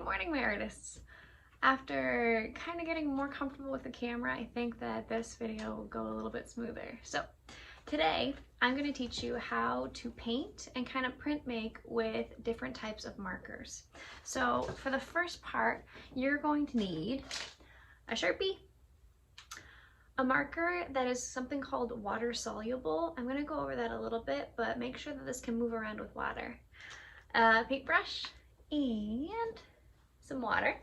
Good morning, my artists. After kind of getting more comfortable with the camera, I think that this video will go a little bit smoother. So today I'm going to teach you how to paint and kind of print make with different types of markers. So for the first part, you're going to need a Sharpie, a marker that is something called water soluble. I'm going to go over that a little bit, but make sure that this can move around with water. A paintbrush and some water.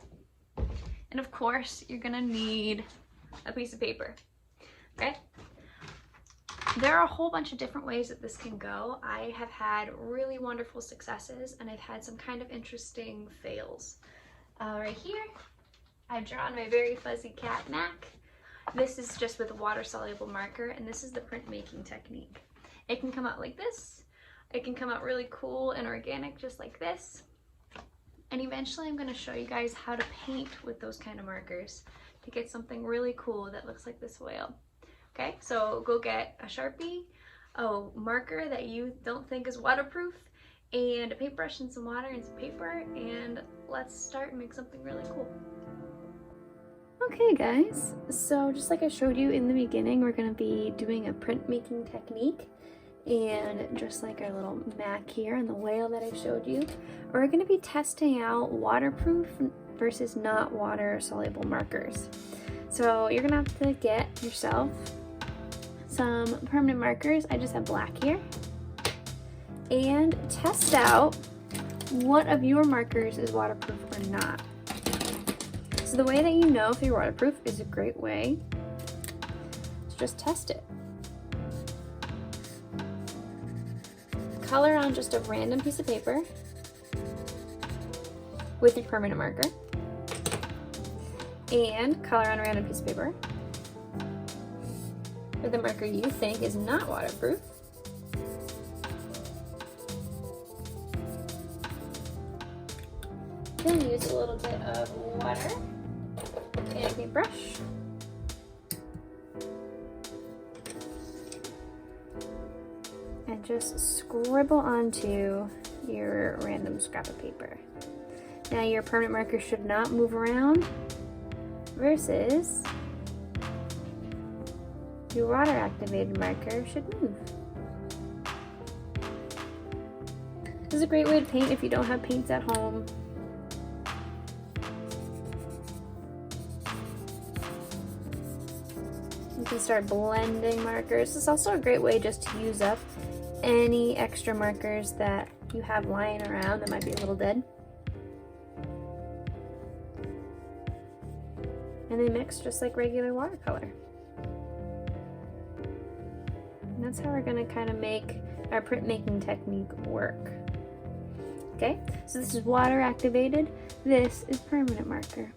And of course, you're gonna need a piece of paper, okay? There are a whole bunch of different ways that this can go. I have had really wonderful successes and I've had some kind of interesting fails. Right here, I've drawn my very fuzzy cat, Mac. This is just with a water-soluble marker, and this is the printmaking technique. It can come out like this. It can come out really cool and organic, just like this. And eventually I'm going to show you guys how to paint with those kind of markers to get something really cool that looks like this whale. Okay, so go get a Sharpie, a marker that you don't think is waterproof, and a paintbrush and some water and some paper, and let's start and make something really cool. Okay guys, so just like I showed you in the beginning, we're going to be doing a printmaking technique. And just like our little Mac here and the whale that I showed you, we're going to be testing out waterproof versus not water soluble markers. So you're going to have to get yourself some permanent markers. I just have black here. And test out what of your markers is waterproof or not. So the way that you know if you're waterproof is a great way to just test it. Color on just a random piece of paper with your permanent marker, and color on a random piece of paper with a marker you think is not waterproof. Then use a little bit of water and a paintbrush. And just scribble onto your random scrap of paper. Now your permanent marker should not move around versus your water activated marker should move. This is a great way to paint if you don't have paints at home. You can start blending markers. This is also a great way just to use up any extra markers that you have lying around that might be a little dead. And they mix just like regular watercolor. And that's how we're going to kind of make our printmaking technique work. Okay, so this is water activated. This is permanent marker.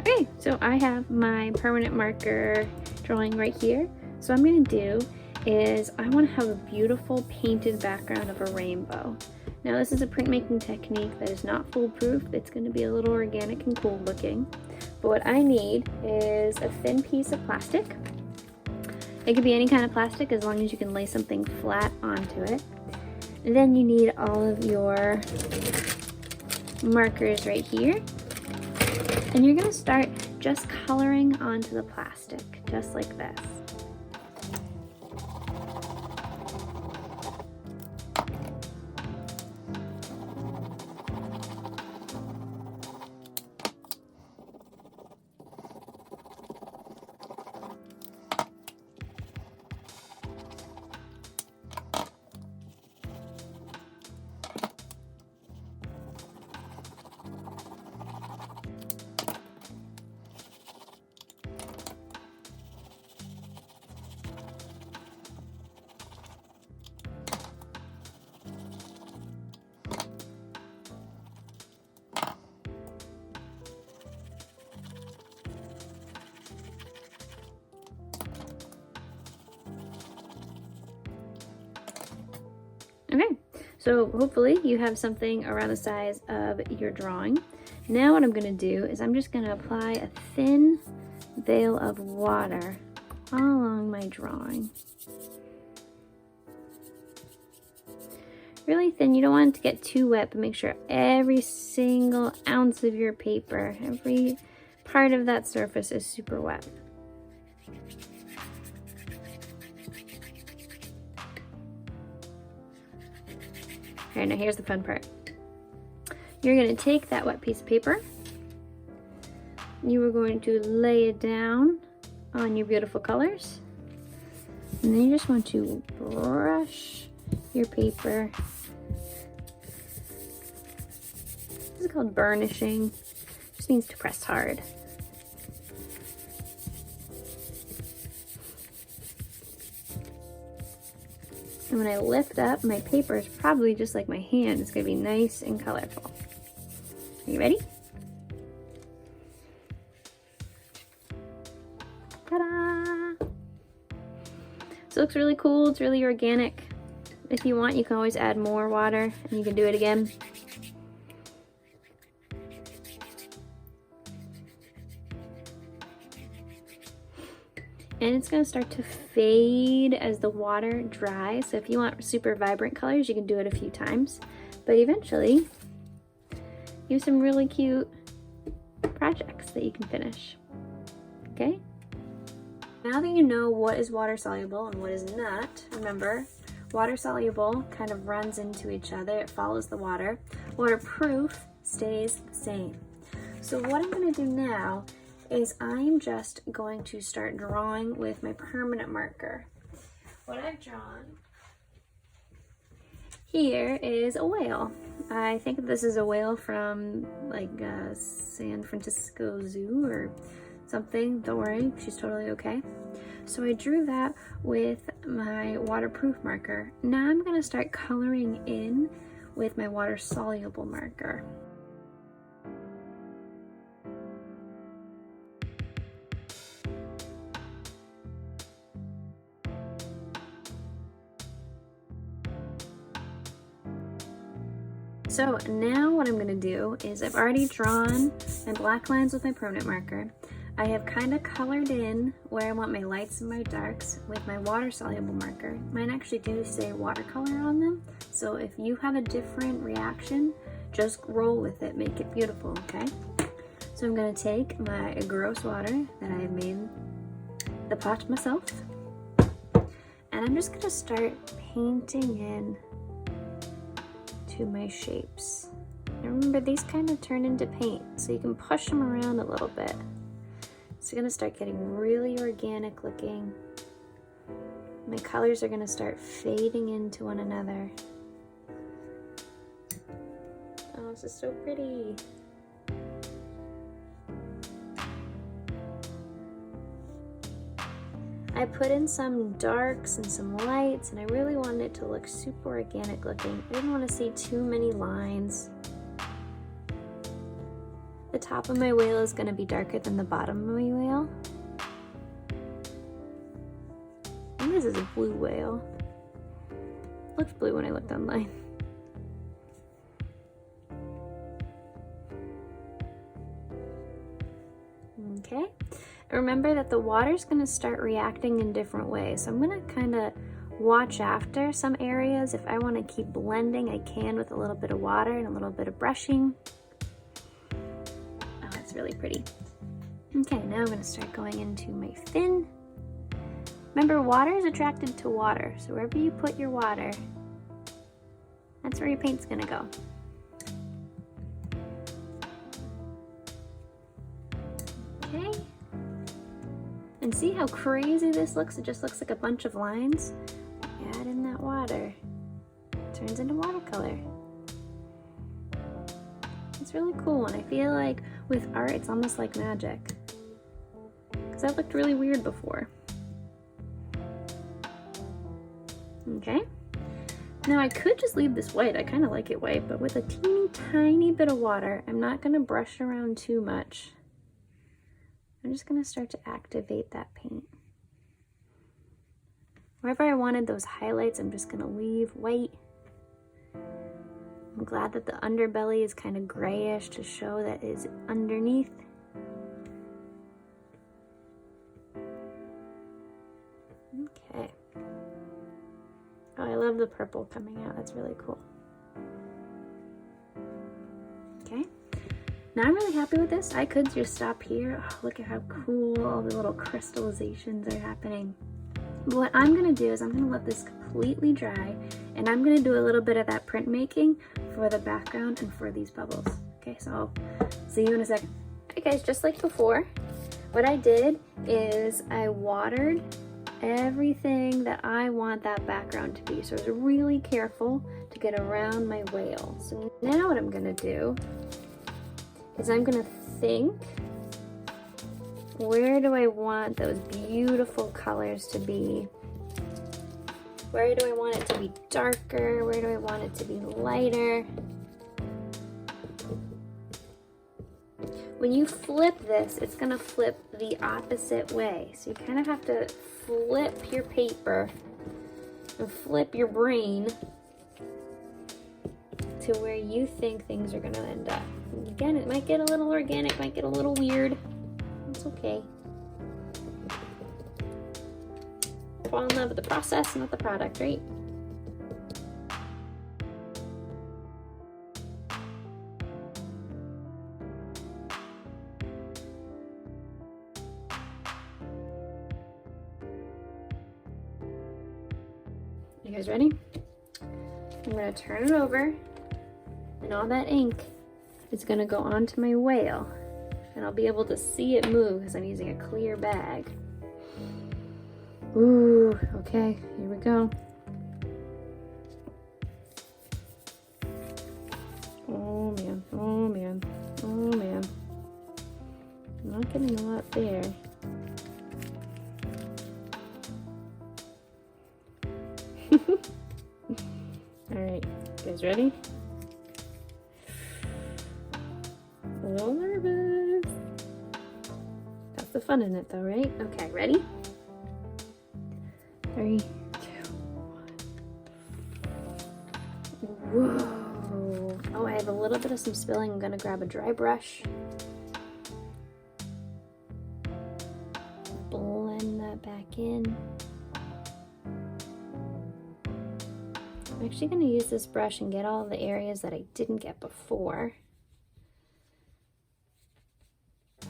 Okay, so I have my permanent marker drawing right here. So what I'm going to do is I want to have a beautiful painted background of a rainbow. Now this is a printmaking technique that is not foolproof. It's going to be a little organic and cool looking. But what I need is a thin piece of plastic. It could be any kind of plastic as long as you can lay something flat onto it. And then you need all of your markers right here. And you're going to start just coloring onto the plastic, just like this. Okay, so hopefully you have something around the size of your drawing. Now what I'm going to do is I'm just going to apply a thin veil of water all along my drawing. really thin. You don't want it to get too wet, but make sure every single ounce of your paper, every part of that surface is super wet. All right, now here's the fun part. You're going to take that wet piece of paper. You are going to lay it down on your beautiful colors. And then you just want to brush your paper. This is called burnishing. Just means to press hard. And when I lift up, my paper is probably just like my hand. It's going to be nice and colorful. Are you ready? Ta-da! So it looks really cool. It's really organic. If you want, you can always add more water and you can do it again. And it's going to start to fade as the water dries. So if you want super vibrant colors, you can do it a few times. But eventually, you have some really cute projects that you can finish. Okay? Now that you know what is water soluble and what is not, remember, water soluble kind of runs into each other. It follows the water. Waterproof stays the same. So what I'm going to do now is I'm just going to start drawing with my permanent marker. What I've drawn here is a whale. I think this is a whale from like San Francisco Zoo or something. Don't worry, she's totally okay. So I drew that with my waterproof marker. Now I'm gonna start coloring in with my water soluble marker. So now what I'm going to do is I've already drawn my black lines with my permanent marker. I have kind of colored in where I want my lights and my darks with my water soluble marker. Mine actually do say watercolor on them, so if you have a different reaction, just roll with it, make it beautiful, okay? So I'm going to take my gross water that I have made the pot myself, and I'm just going to start painting in to my shapes. And remember, these kind of turn into paint, so you can push them around a little bit. It's gonna start getting really organic looking. My colors are gonna start fading into one another. Oh, this is so pretty. I put in some darks and some lights, and I really wanted it to look super organic looking. I didn't want to see too many lines. The top of my whale is going to be darker than the bottom of my whale. And this is a blue whale. Looks blue when I looked online. Okay. Remember that the water's going to start reacting in different ways. So I'm going to kind of watch after some areas. If I want to keep blending, I can with a little bit of water and a little bit of brushing. Oh, it's really pretty. Okay, now I'm going to start going into my fin. Remember, water is attracted to water. So wherever you put your water, that's where your paint's going to go. Okay. And see how crazy this looks? It just looks like a bunch of lines. Add in that water. It turns into watercolor. It's really cool, and I feel like with art, it's almost like magic. Because that looked really weird before. Okay. Now I could just leave this white. I kind of like it white, but with a teeny tiny bit of water, I'm not going to brush around too much. I'm just going to start to activate that paint. Wherever I wanted those highlights, I'm just going to leave white. I'm glad that the underbelly is kind of grayish to show that it is underneath. Okay. Oh, I love the purple coming out. That's really cool. Now I'm really happy with this. I could just stop here. Oh, look at how cool all the little crystallizations are happening. But what I'm gonna do is I'm gonna let this completely dry, and I'm gonna do a little bit of that printmaking for the background and for these bubbles. Okay, so I'll see you in a second. Okay guys, just like before, what I did is I watered everything that I want that background to be. So I was really careful to get around my whale. So now what I'm gonna do is I'm gonna think, where do I want those beautiful colors to be? Where do I want it to be darker? Where do I want it to be lighter? When you flip this, it's gonna flip the opposite way. So you kind of have to flip your paper and flip your brain to where you think things are gonna end up. Again, it might get a little organic, might get a little weird. It's okay. Fall in love with the process, not the product, right? You guys ready? I'm gonna turn it over, and all that ink is gonna go onto my whale, and I'll be able to see it move because I'm using a clear bag. Ooh, okay, here we go. Oh man, oh man, oh man. I'm not getting a lot there. Alright, you guys ready? A little nervous. That's the fun in it though, right? Okay, ready? 3, 2, 1. Whoa. Oh, I have a little bit of some spilling. I'm gonna grab a dry brush. Blend that back in. I'm actually going to use this brush and get all the areas that I didn't get before.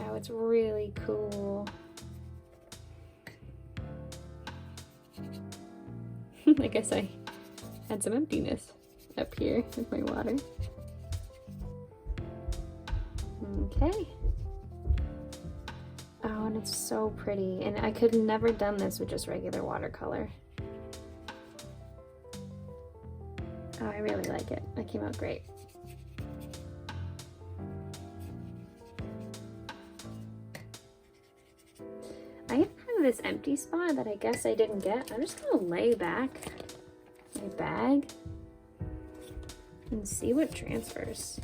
Oh, it's really cool. I guess I had some emptiness up here with my water. Okay. Oh, and it's so pretty. And I could have never done this with just regular watercolor. Oh, I really like it. That came out great. I have kind of this empty spot that I guess I didn't get. I'm just gonna lay back my bag and see what transfers.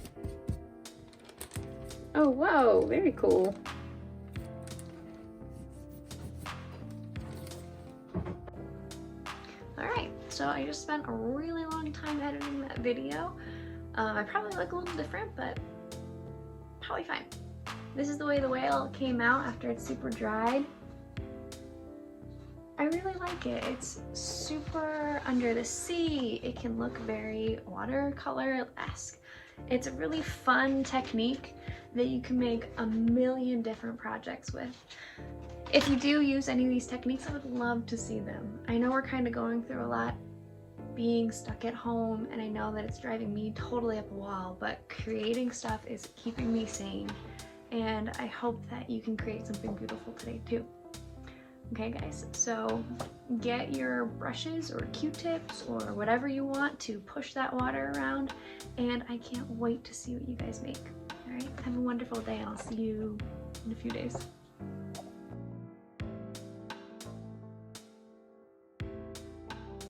Oh, whoa, very cool. So I just spent a really long time editing that video. I probably look a little different, but probably fine. This is the way the whale came out after it's super dried. I really like it. It's super under the sea. It can look very watercolor-esque. It's a really fun technique that you can make a million different projects with. If you do use any of these techniques, I would love to see them. I know we're kind of going through a lot being stuck at home, and I know that it's driving me totally up a wall, but creating stuff is keeping me sane, and I hope that you can create something beautiful today too. Okay guys, so get your brushes or Q-tips or whatever you want to push that water around, and I can't wait to see what you guys make. All right, have a wonderful day, and I'll see you in a few days.